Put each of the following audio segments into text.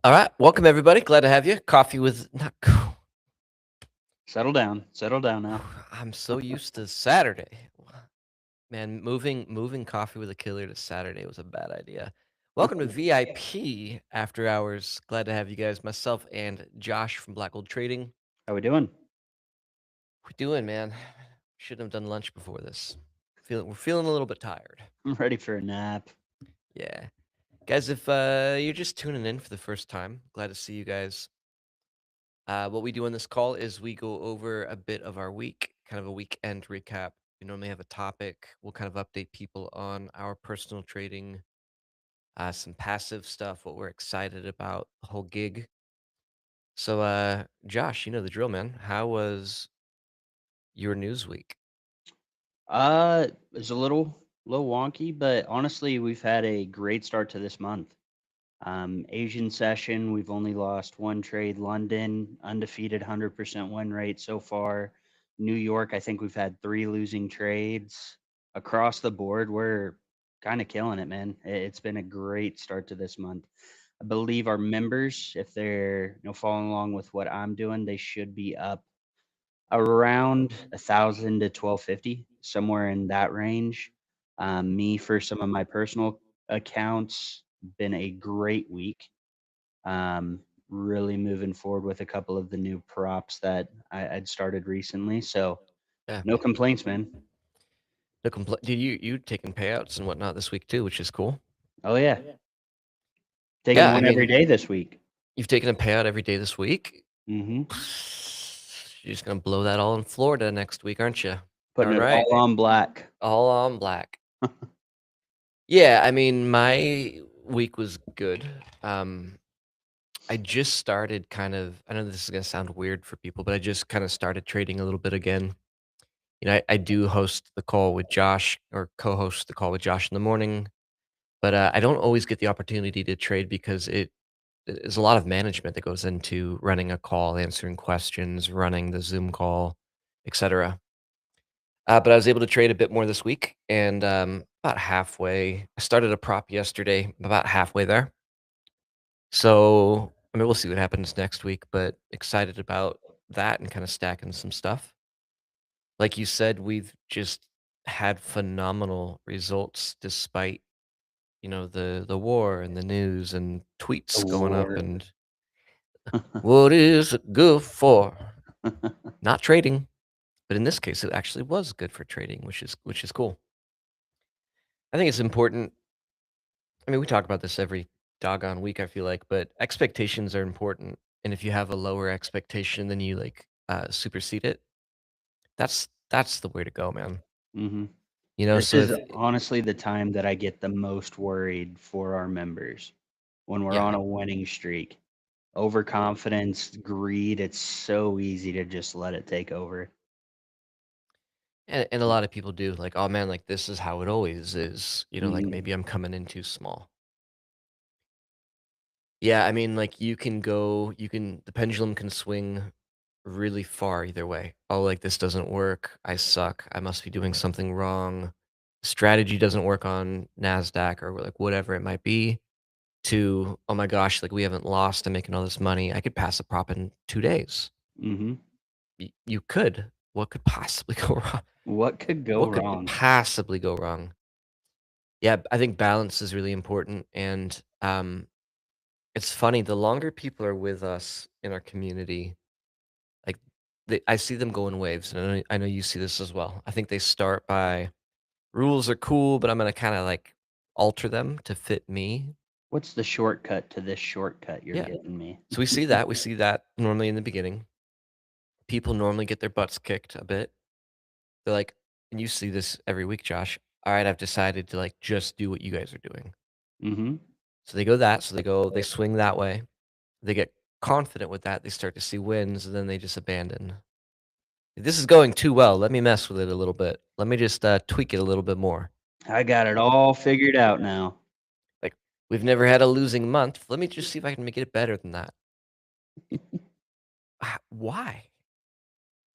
All right, welcome everybody. Glad to have you. Coffee with not. Settle down now. I'm so used to Saturday. Man, moving coffee with a killer to Saturday was a bad idea. Welcome to VIP After Hours. Glad to have you guys. Myself and Josh from Black Gold Trading. How we doing? What we doing, man? Shouldn't have done lunch before this. We're feeling a little bit tired. I'm ready for a nap. Yeah, guys. If you're just tuning in for the first time, glad to see you guys. What we do on this call is we go over a bit of our week, kind of a weekend recap. We normally have a topic. We'll kind of update people on our personal trading, some passive stuff, what we're excited about, the whole gig. So, Josh, you know the drill, man. How was your news week? It's a little wonky, but honestly, we've had a great start to this month. Asian session, we've only lost one trade. London, undefeated 100% win rate so far. New York, I think we've had three losing trades. Across the board, we're kind of killing it, man. It's been a great start to this month. I believe our members, if they're following along with what I'm doing, they should be up around 1,000 to 1,250, somewhere in that range. Me, for some of my personal accounts, been a great week. Um, really moving forward with a couple of the new props that I'd started recently. So Yeah, no complaints, man. no compl- Did you taking payouts and whatnot this week too, which is cool. Oh yeah, taking Yeah, I one every mean, day this week. you've taken a payout every day this week. Hmm. You're just gonna blow that all in Florida next week, aren't you? Putting Darn it right, all on black. all on black. Yeah, I mean, my week was good. Um, I just started I know this is gonna sound weird for people, but I just kind of started trading a little bit again. I do host the call with Josh or co-host the call with Josh in the morning, but I don't always get the opportunity to trade because there's a lot of management that goes into running a call, answering questions, running the Zoom call, etc. But I was able to trade a bit more this week, and about halfway. I started a prop yesterday, about halfway there. So, I mean, we'll see what happens next week, but excited about that and kind of stacking some stuff. Like you said, we've just had phenomenal results despite, the war and the news and The tweets going up war. and what is it good for? Not trading, but in this case, it actually was good for trading, which is cool. I think it's important. I mean, we talk about this every doggone week, I feel like, but expectations are important. And if you have a lower expectation, then you supersede it. That's the way to go, man. Hmm. This So is if honestly the time that I get the most worried for our members when we're yeah, on a winning streak. Overconfidence, greed, it's so easy to just let it take over. and a lot of people do like, oh man, like this is how it always is. Like Mhm. maybe I'm coming in too small. Yeah, I mean, like the pendulum can swing really far either way. Oh, like this doesn't work. I suck. I must be doing something wrong. Strategy doesn't work on NASDAQ or like whatever it might be. To, oh my gosh, like we haven't lost. I'm making all this money. I could pass a prop in 2 days. Mhm. You could. What could possibly go wrong? What could go What could wrong? possibly go wrong? Yeah, I think balance is really important. And it's funny, the longer people are with us in our community, like I see them go in waves, and I know you see this as well. I think they start by rules are cool, but I'm gonna kind of like alter them to fit me. What's the shortcut to this shortcut you're Yeah. getting me? So we see that. We see that normally in the beginning. People normally get their butts kicked a bit. They're like, and you see this every week, Josh. All right, I've decided to like just do what you guys are doing. Mhm. So they swing that way. They get confident with that. They start to see wins, and then they just abandon. This is going too well. Let me mess with it a little bit. Let me just tweak it a little bit more. I got it all figured out now. Like we've never had a losing month. Let me just see if I can make it better than that. Why?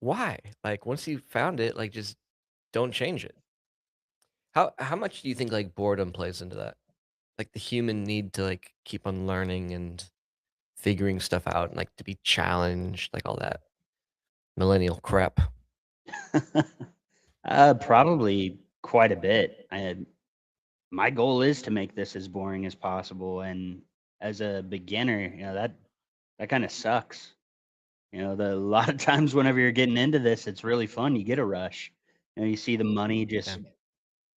Why? Like once you found it, like just don't change it. How much do you think like boredom plays into that? Like the human need to like keep on learning and figuring stuff out and like to be challenged, like all that millennial crap. Probably quite a bit. My goal is to make this as boring as possible, and as a beginner, that kind of sucks. A lot of times whenever you're getting into this, it's really fun. You get a rush. You see the money Yeah. just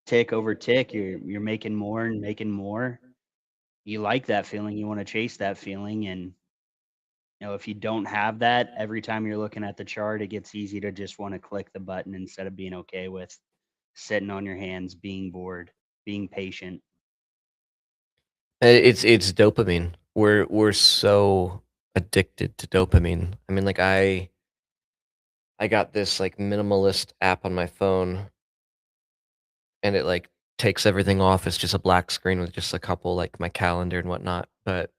tick over tick. You're making more and making more. You like that feeling. You want to chase that feeling, and if you don't have that, every time you're looking at the chart, it gets easy to just want to click the button instead of being okay with sitting on your hands, being bored, being patient. It's dopamine. We're so addicted to dopamine. I mean, like I got this like minimalist app on my phone and it like takes everything off. It's just a black screen with just a couple like my calendar and whatnot. But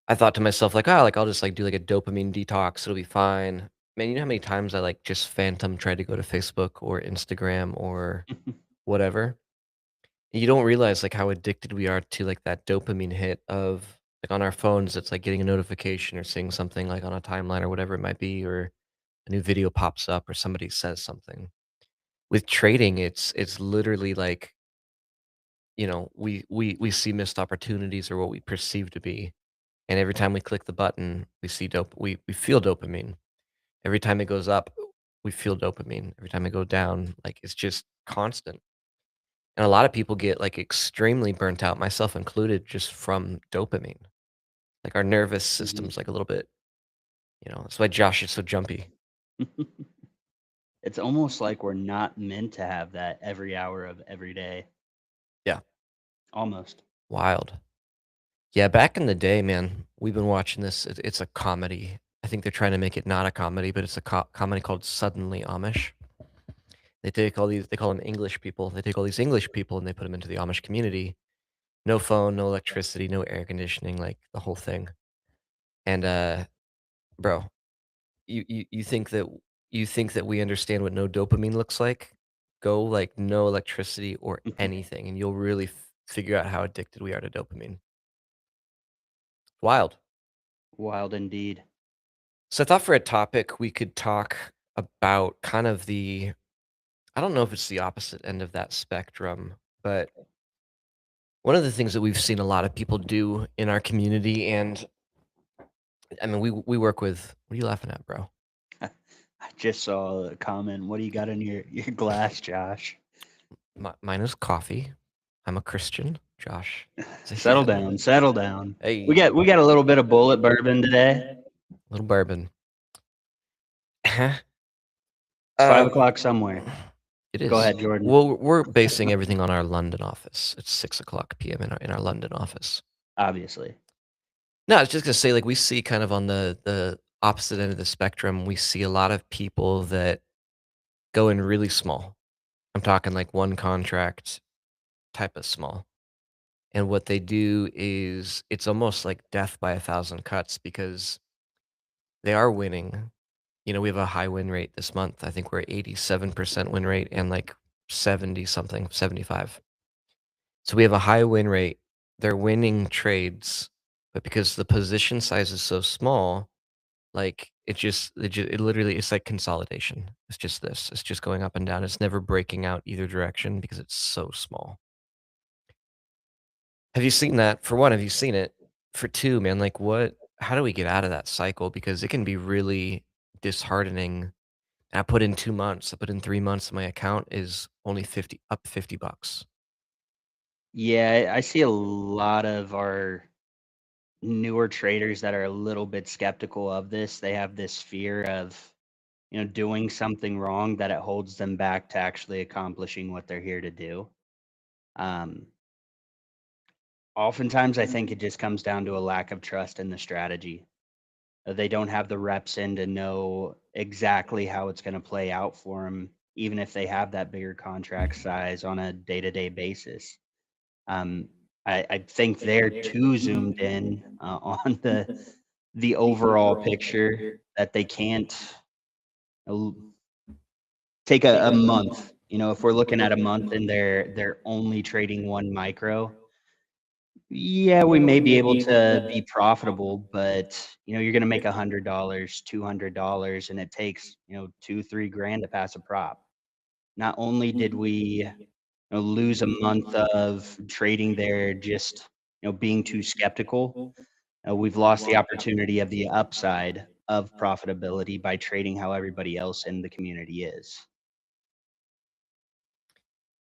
I thought to myself like, oh, like I'll just like do like a dopamine detox. It'll be fine. Man, you know how many times I like just phantom tried to go to Facebook or Instagram or whatever? You don't realize, like, how addicted we are to, like, that dopamine hit of like, on our phones, it's like getting a notification or seeing something, like, on a timeline or whatever it might be, or a new video pops up or somebody says something. With trading, it's literally like, we see missed opportunities or what we perceive to be, and every time we click the button, we feel dopamine. Every time it goes up, we feel dopamine. Every time it go down, like, it's just constant. And a lot of people get, like, extremely burnt out, myself included, just from dopamine. Like, our nervous Mhm. system's, like, a little bit that's why Josh is so jumpy. It's almost like we're not meant to have that every hour of every day, Yeah, almost. wild. Yeah, back in the day, man, we've been watching this, it's a comedy. I think they're trying to make it not a comedy, but it's a comedy called Suddenly Amish. They call them English people. They take all these English people and they put them into the Amish community. No phone, no electricity, no air conditioning, like, the whole thing. And, bro, you think that we understand what no dopamine looks like? Go, like, no electricity or anything, and you'll really figure out how addicted we are to dopamine. Wild. Wild indeed. So I thought for a topic, we could talk about kind of the I don't know if it's the opposite end of that spectrum, but one of the things that we've seen a lot of people do in our community, and I mean, we work with what are you laughing at, bro? I just saw a comment. What do you got in your glass, Josh? Mine is coffee. I'm a Christian. Josh is a Settle heathen. down, settle down. We Hey, got we got a little bit of bullet bourbon today. little bourbon. It's five Um, o'clock somewhere. it Go is. ahead, Jordan. Well, we're basing everything on our London office. It's 6 o'clock PM in our London office. Obviously. No, I was just gonna say, like, we see kind of on the opposite end of the spectrum, we see a lot of people that go in really small. I'm talking like one contract type of small. And what they do is it's almost like death by a thousand cuts because they are winning. We have a high win rate this month. I think we're 87% win rate and like 70 something, 75. So we have a high win rate. They're winning trades, but because the position size is so small, like it literally it's like consolidation. It's just this. It's just going up and down. It's never breaking out either direction because it's so small. Have you seen that? For one, have you seen it? For two, man, like how do we get out of that cycle? Because it can be really disheartening. I put in 2 months, I put in 3 months, my account is only 50 up $50. Yeah, I see a lot of our newer traders that are a little bit skeptical of this. They have this fear of, doing something wrong that it holds them back to actually accomplishing what they're here to do. Um, Oftentimes, I think it just comes down to a lack of trust in the strategy. They don't have the reps in to know exactly how it's going to play out for them, even if they have that bigger contract size on a day-to-day basis. Um, I think they're too zoomed in on the overall picture that they can't l- take a month. If we're looking at a month and they're only trading one micro, Yeah, we may be able to be profitable, but you're going to make $100, $200, and it takes 2, 3 grand to pass a prop. Not only did we lose a month of trading there, just being too skeptical, we've lost the opportunity of the upside of profitability by trading how everybody else in the community is.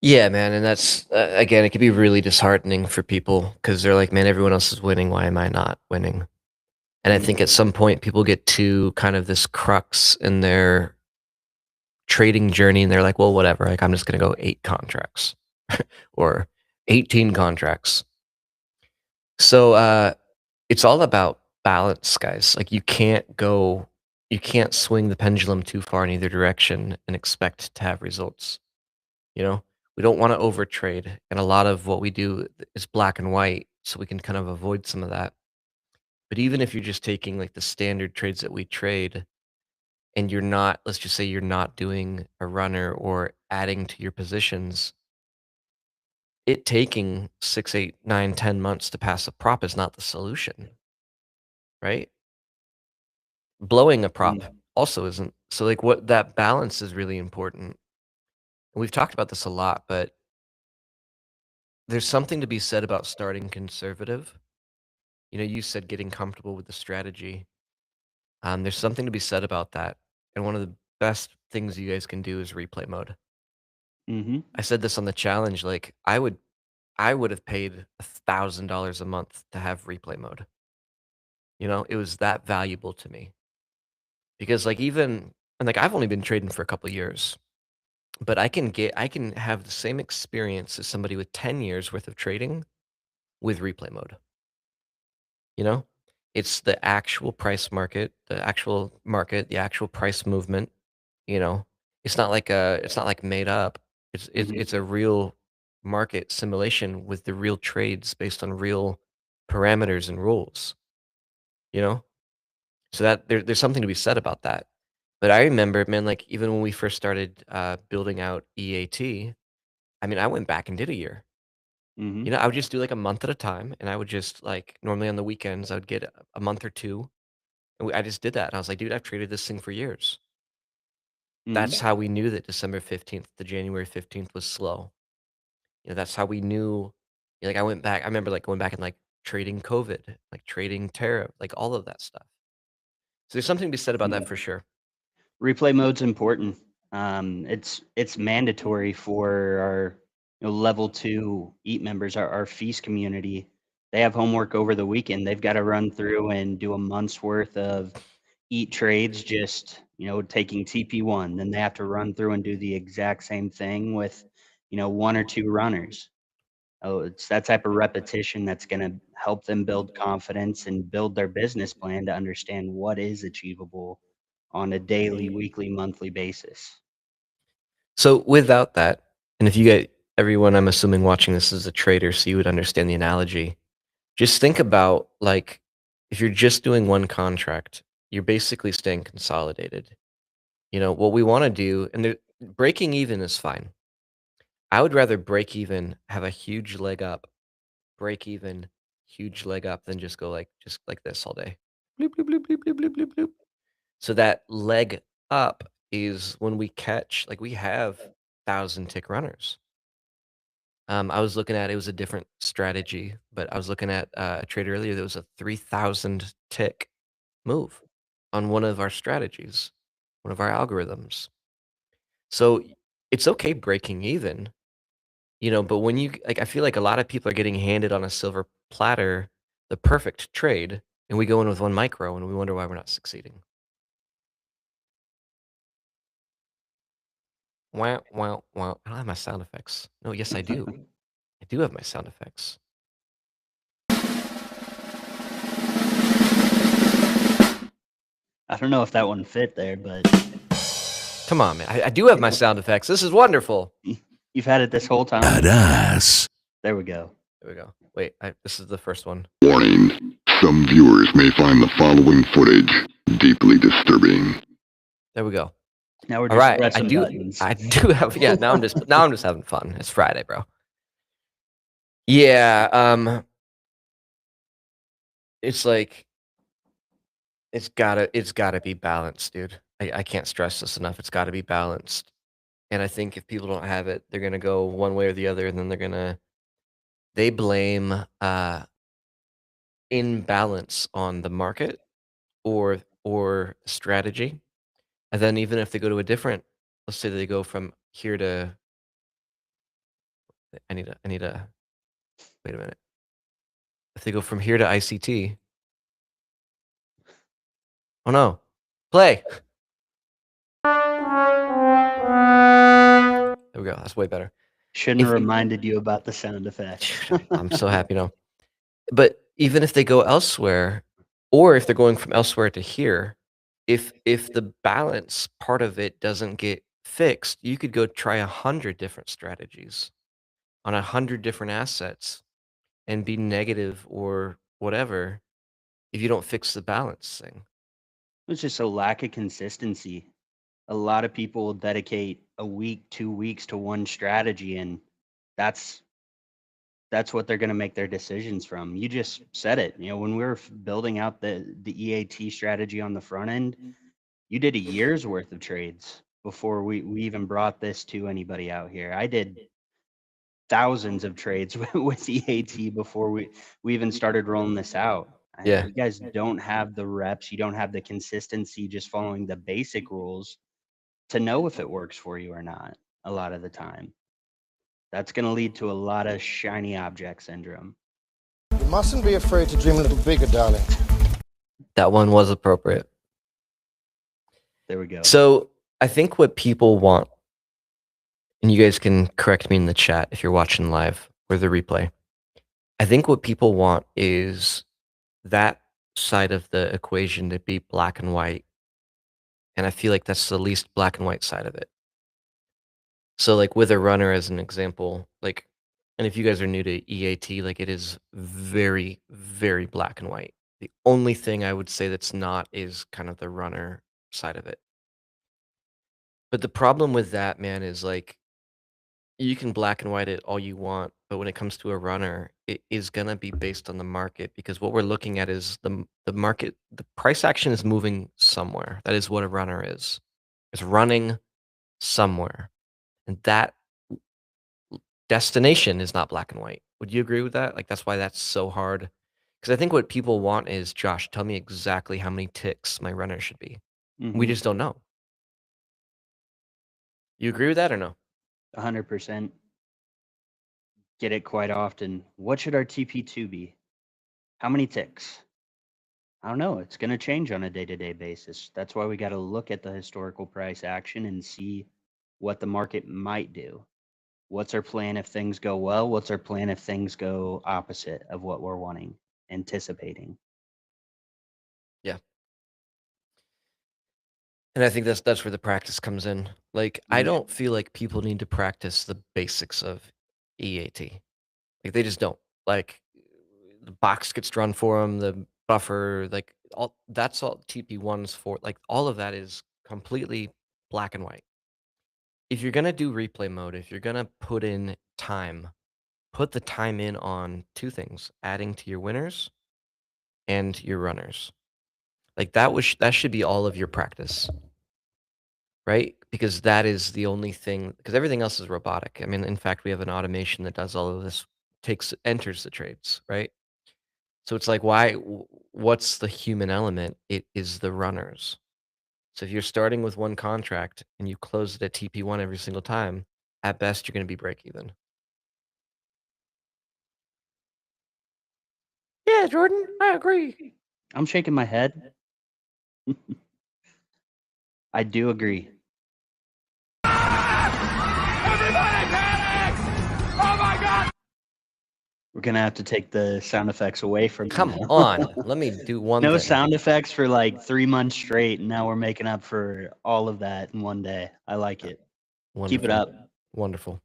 Yeah, man, and that's again, it can be really disheartening for people because they're like, "Man, everyone else is winning. Why am I not winning?" And I think Mhm. at some point people get to kind of this crux in their trading journey, and they're like, "Well, whatever. Like, I'm just gonna go 8 contracts or 18 contracts." So, it's all about balance, guys. Like, you can't swing the pendulum too far in either direction and expect to have results. You know, we don't want to overtrade, and a lot of what we do is black and white, so we can kind of avoid some of that. But even if you're just taking like the standard trades that we trade, and you're not, let's just say you're not doing a runner or adding to your positions, it taking 6, 8, 9, 10 months to pass a prop is not the solution, right? Blowing a prop Mm. also isn't. So like what that balance is really important. And we've talked about this a lot, but there's something to be said about starting conservative. You know, you said getting comfortable with the strategy. There's something to be said about that. And one of the best things you guys can do is replay mode. Mhm. I said this on the challenge, like I would have paid $1,000 a month to have replay mode. You know, it was that valuable to me because like even and like I've only been trading for a couple years, but I can have the same experience as somebody with 10 years worth of trading with replay mode. You know? It's the actual price market, the actual market, the actual price movement, you know? It's not like made up. Mhm. It's a real market simulation with the real trades based on real parameters and rules, you know? So that there's something to be said about that. But I remember, man, like even when we first started building out EAT, I mean, I went back and did a year. Mhm. You know, I would just do like a month at a time, and I would just like normally on the weekends I would get a month or two. And I just did that, and I was like, dude, I've traded this thing for years. Mhm. That's how we knew that December 15th to January 15th was slow. You know, that's how we knew. Like I went back, I remember like going back and like trading COVID, like trading tariff, like all of that stuff. So there's something to be said about that Yeah. for sure. Replay mode's important. It's mandatory for our level 2 EAT members, our feast community. They have homework over the weekend. They've got to run through and do a month's worth of EAT trades, just taking TP1. Then they have to run through and do the exact same thing with 1 or 2 runners. Oh, it's that type of repetition that's going to help them build confidence and build their business plan to understand what is achievable on a daily, weekly, monthly basis. So without that, and if you get everyone, I'm assuming watching this is a trader, so you would understand the analogy. Just think about like if you're just doing one contract, you're basically staying consolidated. You know, what we want to do, and breaking even is fine. I would rather break even, have a huge leg up, break even, huge leg up, than just like this all day. Bloop, bloop, bloop, bloop, bloop, bloop, bloop, bloop. So that leg up is when we catch, like we have 1,000 tick runners. I was looking at it was a different strategy, but I was looking at a trade earlier that was a 3,000 tick move on one of our strategies, one of our algorithms. So it's okay breaking even, you know, but when you like, I feel like a lot of people are getting handed on a silver platter the perfect trade, and we go in with one micro and we wonder why we're not succeeding. Wow, wow, wow. I don't have my sound effects. No, yes, I do. I do have my sound effects. I don't know if that one fit there, but Come on, man. I do have my sound effects. This is wonderful. you've had it this whole time. Badass. There we go. There we go. Wait, this is the first one. Warning. Some viewers may find the following footage deeply disturbing. There we go. Now we're All just right. pressing buttons. I do have, yeah, now I'm just having fun. It's Friday, bro. Yeah. it's like it's gotta be balanced, dude. I can't stress this enough. It's gotta be balanced. And I think if people don't have it, they're gonna go one way or the other, and then they blame imbalance on the market or strategy. And then even if they go to a different, let's say they go from here to I need a wait a minute. If they go from here to ICT, oh no, play. There we go. That's way better. Shouldn't If have reminded you about the sound effects. I'm so happy now. But even if they go elsewhere, or if they're going from elsewhere to here, if the balance part of it doesn't get fixed, you could go try 100 different strategies on 100 different assets and be negative or whatever if you don't fix the balance thing. It's just a lack of consistency. A lot of people will dedicate a week, 2 weeks to one strategy, and that's what they're going to make their decisions from. You just said it. When we were building out the EAT strategy on the front end, you did a year's worth of trades before we even brought this to anybody out here. I did thousands of trades with EAT before we even started rolling this out. Yeah. You guys don't have the reps, you don't have the consistency just following the basic rules to know if it works for you or not a lot of the time. That's going to lead to a lot of shiny object syndrome. You mustn't be afraid to dream a little bigger, darling. That one was appropriate. There we go. So I think what people want, and you guys can correct me in the chat if you're watching live or the replay. I think what people want is that side of the equation to be black and white. And I feel like that's the least black and white side of it. So like with a runner as an example, like, and if you guys are new to EAT, like it is very, very black and white. The only thing I would say that's not is kind of the runner side of it. But the problem with that, man, is like you can black and white it all you want, but when it comes to a runner, it is gonna be based on the market because what we're looking at is the market, the price action is moving somewhere. That is what a runner is. It's running somewhere. And that destination is not black and white. Would you agree with that? Like that's why that's so hard. Because I think what people want is, Josh, tell me exactly how many ticks my runner should be. We just don't know. You agree with that or no? 100%. Get it quite often. What should our TP2 be? How many ticks? I don't know. It's going to change on a day-to-day basis. That's why we got to look at the historical price action and see what the market might do. What's our plan if things go well? What's our plan if things go opposite of what we're wanting, anticipating? Yeah. And I think that's where the practice comes in. Like, I don't feel like people need to practice the basics of EAT. Like, they just don't. Like, the box gets drawn for them, the buffer, like, all that's all TP1's for. Like, all of that is completely black and white. If you're gonna do replay mode, if you're gonna put in time, put the time in on two things: adding to your winners and your runners. Like, that should be all of your practice. Right? Because that is the only thing, because everything else is robotic. I mean, in fact, we have an automation that does all of this, enters the trades, right? So it's like, what's the human element? It is the runners. So if you're starting with one contract and you close it at TP1 every single time, at best, you're going to be break even. Yeah, Jordan, I agree. I'm shaking my head. I do agree. Everybody panic! Oh my God! We're going to have to take the sound effects away from Come you now. on, let me do one No thing. sound effects for like 3 months straight, and now we're making up for all of that in one day. I like it. Keep it Wonderful. up. Wonderful.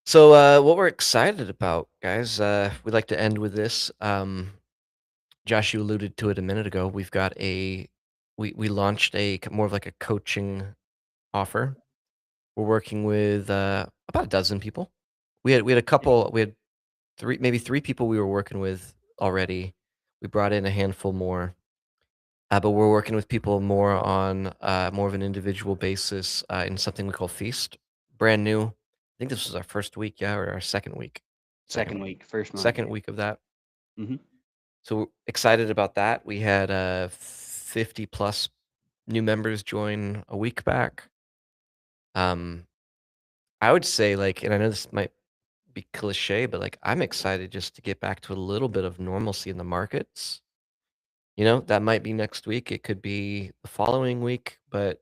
So what we're excited about, guys, we'd like to end with this. Josh, you alluded to it a minute ago. We've got we launched more of like a coaching offer. We're working with about a dozen people. We had a couple. We had maybe three people we were working with already. We brought in a handful more, but we're working with people more on more of an individual basis in something we call Feast. Brand new. I think this was our first week, yeah, or our second week. Second week, first month. Second week of that. Mhm. So we're excited about that. We had 50 plus new members join a week back. Um, I would say like, and I know this might be cliche, but like I'm excited just to get back to a little bit of normalcy in the markets. That might be next week. It could be the following week, but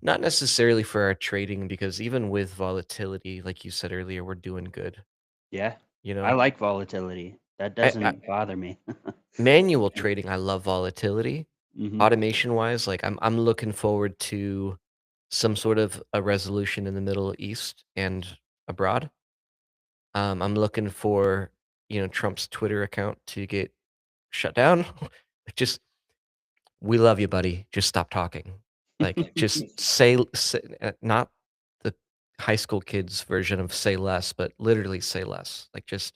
not necessarily for our trading because even with volatility, like you said earlier, we're doing good. Yeah. You I know, like volatility. That I doesn't bother me. manual trading, I love volatility. Mhm. Automation wise, like I'm looking forward to some sort of a resolution in the Middle East and abroad. I'm looking for, Trump's Twitter account to get shut down. Like, just we love you, buddy. Just stop talking. Like, just say not the high school kids version of say less, but literally say less. Like, just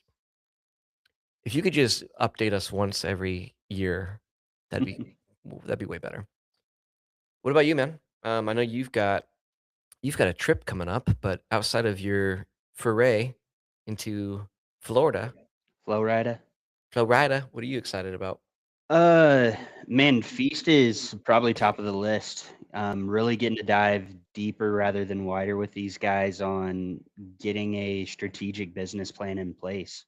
if you could just update us once every year, that'd be that'd be way better. What about you, man? I know you've got a trip coming up, but outside of your foray into Florida, Flowrider. Florida, what are you excited about? Uh, Man, Feast is probably top of the list. Really getting to dive deeper rather than wider with these guys on getting a strategic business plan in place.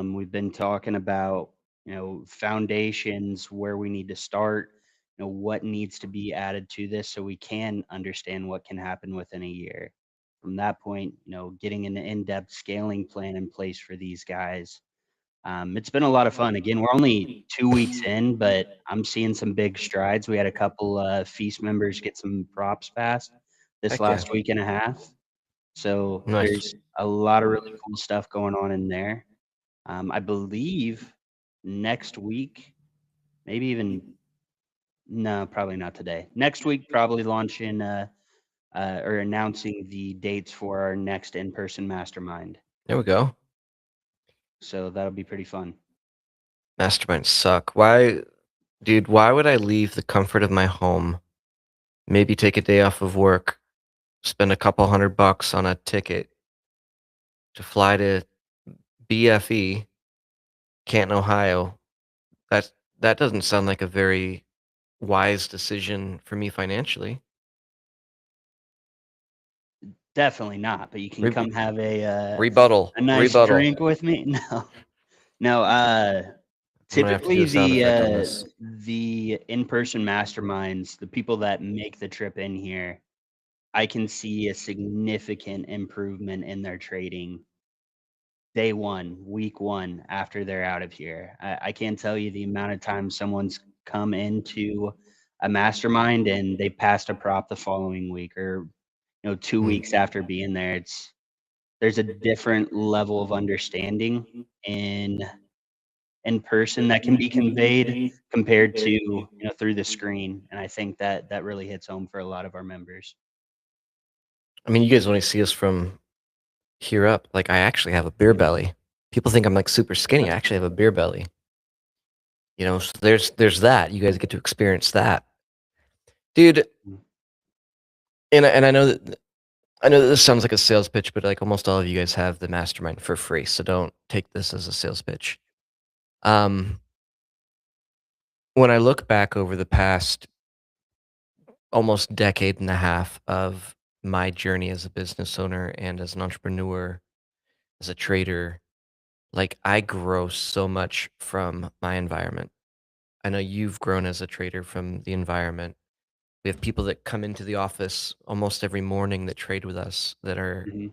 We've been talking about, foundations, where we need to start, what needs to be added to this so we can understand what can happen within a year. From that point, getting an in-depth scaling plan in place for these guys. It's been a lot of fun. Again, we're only 2 weeks in, but I'm seeing some big strides. We had a couple Feast members get some props passed this Heck yeah. last week and a half. So Nice. there's a lot of really cool stuff going on in there. I believe next week, maybe even no, probably not today. Next week, probably launching or announcing the dates for our next in-person mastermind. There we go. So that'll be pretty fun. Masterminds suck. Why would I leave the comfort of my home, maybe take a day off of work, spend a couple $100 on a ticket to fly to BFE, Canton, Ohio? That that doesn't sound like a very wise decision for me financially. Definitely not, but you can Re- come have rebuttal. a nice Rebuttal. drink with me. No, no. I'm gonna have to do Typically a sound effect on this. the in-person masterminds, the people that make the trip in here, I can see a significant improvement in their trading day one, week one after they're out of here. I can't tell you the amount of time someone's come into a mastermind and they passed a prop the following week or 2 weeks after being there. There's a different level of understanding in in person that can be conveyed compared to through the screen, and I think that that really hits home for a lot of our members. I mean, you guys only see us from here up. Like, I actually have a beer belly. People think I'm like super skinny. I actually have a beer belly. So there's that. You guys get to experience that, dude. Mm. And I know that this sounds like a sales pitch, but like almost all of you guys have the mastermind for free, so don't take this as a sales pitch. Um, when I look back over the past almost decade and a half of my journey as a business owner and as an entrepreneur, as a trader, like I grow so much from my environment. I know you've grown as a trader from the environment. We have people that come into the office almost every morning that trade with us that are, Mhm.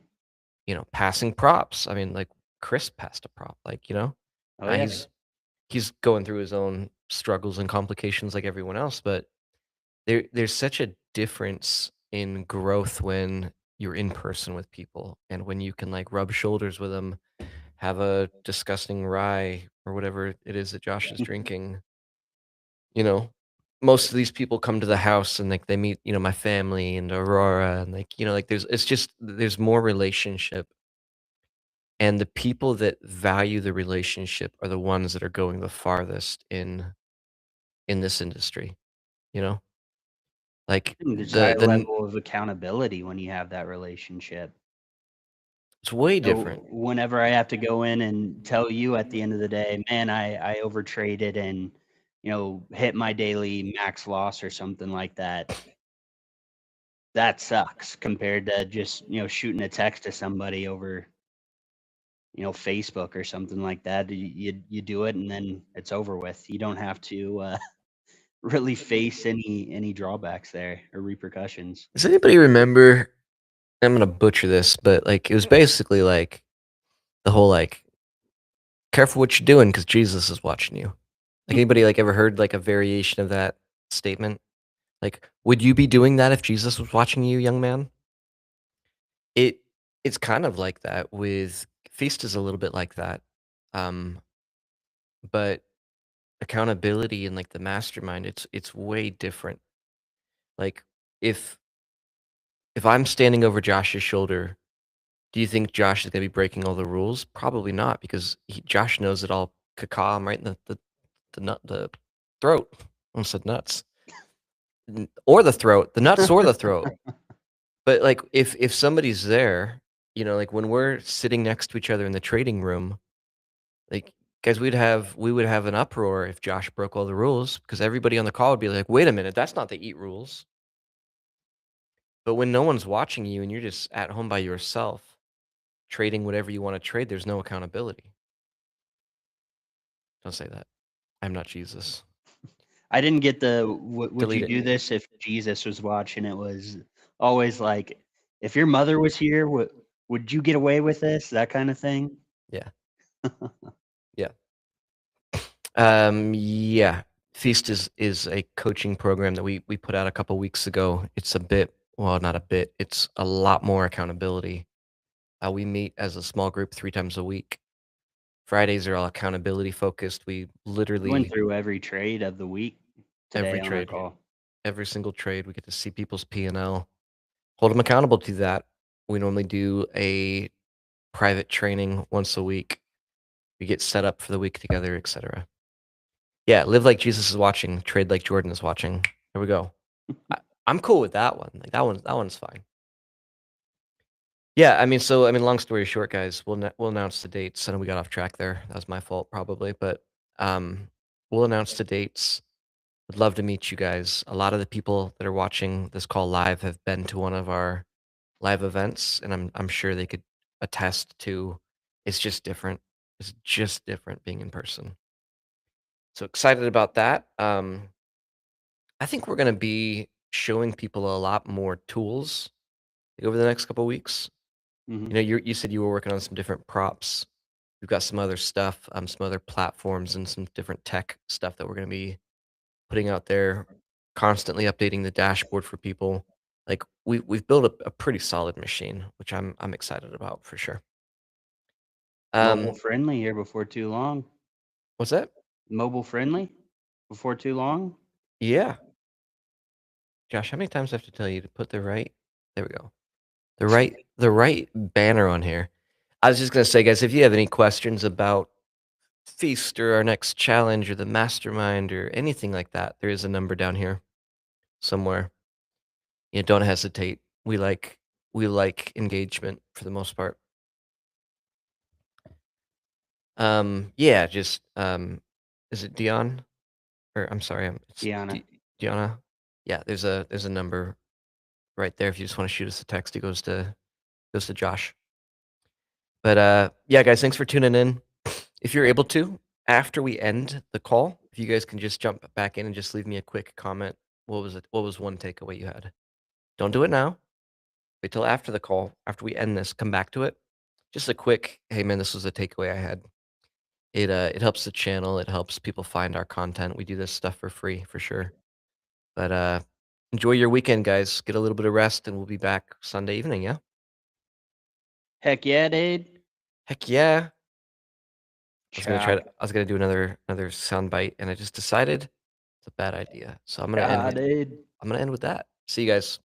passing props. I mean, like Chris passed a prop, like, Oh, now yeah. he's going through his own struggles and complications like everyone else, but there's such a difference in growth when you're in person with people and when you can like rub shoulders with them, have a disgusting rye or whatever it is that Josh is drinking. You know, most of these people come to the house and like they meet, my family and Aurora and like, like there's more relationship And the people that value the relationship are the ones that are going the farthest in this industry, you know? Like, I think there's a the high the n level of accountability when you have that relationship. it's way different. So whenever I have to go in and tell you at the end of the day, man, I overtraded and hit my daily max loss or something like that. That sucks compared to just shooting a text to somebody over Facebook or something like that. You do it and then it's over with. You don't have to really face any drawbacks there or repercussions. Does anybody remember, I'm gonna butcher this, but, like, it was basically, like, the whole, like, "Careful what you're doing, because Jesus is watching you." Like, anybody, like, ever heard, like, a variation of that statement? Like, "Would you be doing that if Jesus was watching you, young man?" It it's kind of like that with Feast is a little bit like that, um, but accountability and, like, the mastermind, it's way different. Like, if if I'm standing over Josh's shoulder, do you think Josh is gonna be breaking all the rules? Probably not, because Josh knows it all. Caca him right in the throat. I almost said nuts. Or the throat, the nuts or the throat. But, like, if somebody's there, like, when we're sitting next to each other in the trading room, like, guys, we would have an uproar if Josh broke all the rules, because everybody on the call would be like, "Wait a minute, that's not the eat rules." But when no one's watching you and you're just at home by yourself, trading whatever you wanna trade, there's no accountability. Don't say that. I'm not Jesus. I didn't get the would Delete you it. do this if Jesus was watching? It was always like, if your mother was here, would you get away with this? That kind of thing. Yeah. Yeah. Yeah. Feast is a coaching program that we put out a couple weeks ago. It's a bit, well, not a bit, it's a lot more accountability. We meet as a small group 3 times a week. Fridays are all accountability focused. We We went literally through every trade of the week today every on our trade, call. every single trade, we get to see people's P&L, hold them accountable to that. We normally do a private training once a week. We get set up for the week together, etc. Yeah, live like Jesus is watching, trade like Jordan is watching. There we go. I'm cool with that one. Like, that one's fine. Yeah, long story short, guys, we'll announce the dates. I know we got off track there. That was my fault probably, but we'll announce the dates. Would love to meet you guys. A lot of the people that are watching this call live have been to one of our live events, and I'm sure they could attest to it's just different. It's just different being in person. So excited about that. I think we're gonna be showing people a lot more tools, like, over the next couple weeks. Hmm. You said you were working on some different props. We've got some other stuff, some other platforms and some different tech stuff that we're gonna be putting out there, constantly updating the dashboard for people. Like, we've built a pretty solid machine, which I'm excited about for sure. Mobile Um, friendly here before too long. what's that? Mobile friendly before too long. Yeah. Josh, how many times do I have to tell you to put there we go. The right banner on here. I was just gonna say, guys, if you have any questions about Feast or our next challenge or the mastermind or anything like that, there is a number down here somewhere. Don't hesitate. We like engagement for the most part. Yeah, just is it Dion? Or I'm sorry, it's Deanna. Diana. Yeah, there's a number right there. If you just want to shoot us a text, it goes to Josh. But yeah, guys, thanks for tuning in. If you're able to, after we end the call, if you guys can just jump back in and just leave me a quick comment. What was it? What was one takeaway you had? Don't do it now. Wait till after the call. After we end this, come back to it. Just a quick, hey man, this was a takeaway I had. It helps the channel. It helps people find our content. We do this stuff for free for sure. But enjoy your weekend, guys. Get a little bit of rest, and we'll be back Sunday evening. Yeah. Heck yeah, dude. Heck yeah. Ciao. I was gonna do another sound bite, and I just decided it's a bad idea. So I'm gonna end. God, dude. I'm gonna end with that. See you guys.